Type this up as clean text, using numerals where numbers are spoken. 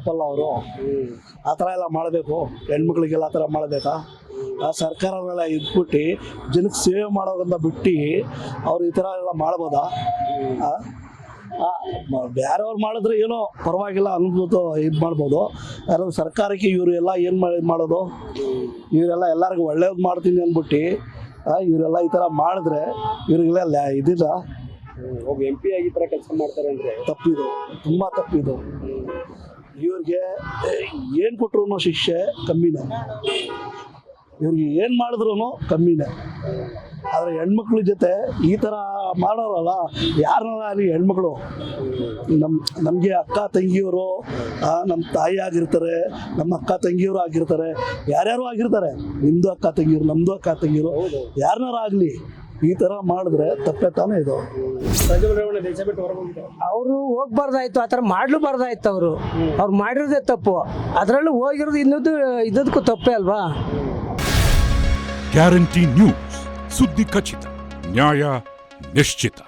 ತಪ್ಪಲ್ಲ ಅವರು. ಆ ಥರ ಎಲ್ಲ ಮಾಡಬೇಕು, ಹೆಣ್ಮಕ್ಳಿಗೆಲ್ಲ ಆ ಥರ ಮಾಡಬೇಕಾ? ಆ ಸರ್ಕಾರವೆಲ್ಲ ಇದ್ಬಿಟ್ಟು ಜನಕ್ಕೆ ಸೇವೆ ಮಾಡೋದನ್ನ ಬಿಟ್ಟು ಅವ್ರು ಈ ಥರ ಎಲ್ಲ ಮಾಡ್ಬೋದಾ? ಬೇರೆಯವ್ರು ಮಾಡಿದ್ರೆ ಏನೋ ಪರವಾಗಿಲ್ಲ ಅನ್ಬೋದು, ಇದು ಮಾಡ್ಬೋದು. ಯಾರು ಸರ್ಕಾರಕ್ಕೆ ಇವರು ಎಲ್ಲ ಏನು ಮಾಡೋದು? ಇವರೆಲ್ಲ ಎಲ್ಲರಿಗೂ ಒಳ್ಳೇದು ಮಾಡ್ತೀನಿ ಅಂದ್ಬಿಟ್ಟು ಇವರೆಲ್ಲ ಈ ಥರ ಮಾಡಿದ್ರೆ ಇವ್ರಿಗೆಲ್ಲ ಇದಿಲ್ಲ. ಒಬ್ಬ MP ಆಗಿ ಈ ಥರ ಕೆಲಸ ಮಾಡ್ತಾರೆ ಅಂದರೆ ತಪ್ಪಿದು, ತುಂಬ ತಪ್ಪಿದು. ಇವ್ರಿಗೆ ಏನು ಕೊಟ್ರು ಶಿಕ್ಷೆ ಕಮ್ಮಿನೇ, ಇವ್ರಿಗೆ ಏನು ಮಾಡಿದ್ರು ಕಮ್ಮಿನೇ. ಆದರೆ ಹೆಣ್ಮಕ್ಳ ಜೊತೆ ಈ ಥರ ಮಾಡೋರಲ್ಲ, ಯಾರನ್ನ ಅಲ್ಲಿ ಹೆಣ್ಮಕ್ಳು ನಮಗೆ ಅಕ್ಕ ತಂಗಿಯವರು, ನಮ್ಮ ತಾಯಿ ಆಗಿರ್ತಾರೆ, ನಮ್ಮ ಅಕ್ಕ ತಂಗಿಯವರು ಆಗಿರ್ತಾರೆ, ಯಾರ್ಯಾರು ಆಗಿರ್ತಾರೆ. ನಿಮ್ಮದು ಅಕ್ಕ ತಂಗಿಯರು, ನಮ್ಮದು ಅಕ್ಕ ತಂಗಿಯರು, ಯಾರನ್ನಾರ ಆಗಲಿ ಈ ಥರ ಮಾಡಿದ್ರೆ ತಪ್ಪೇ ತಾನೇ ಇದು. ಪ್ರಜಾಪ್ರಭುತ್ವ ದೇಶ ಬಿಟ್ಟು ಹೊರಗೋಗ್ತಾರೆ. ಅವರು ಹೋಗ್ಬಾರ್ದಾಯ್ತು, ಆ ಥರ ಮಾಡ್ಲೂಬಾರ್ದಾಯ್ತು. ಅವ್ರು ಮಾಡಿರೋದೇ ತಪ್ಪು, ಅದರಲ್ಲೂ ಹೋಗಿರೋದು ಇನ್ನದಕ್ಕೂ ತಪ್ಪೇ ಅಲ್ವಾ? ಗ್ಯಾರಂಟಿ ನ್ಯೂಸ್, ಸುದ್ದಿ ಖಚಿತ, ನ್ಯಾಯ ನಿಶ್ಚಿತ.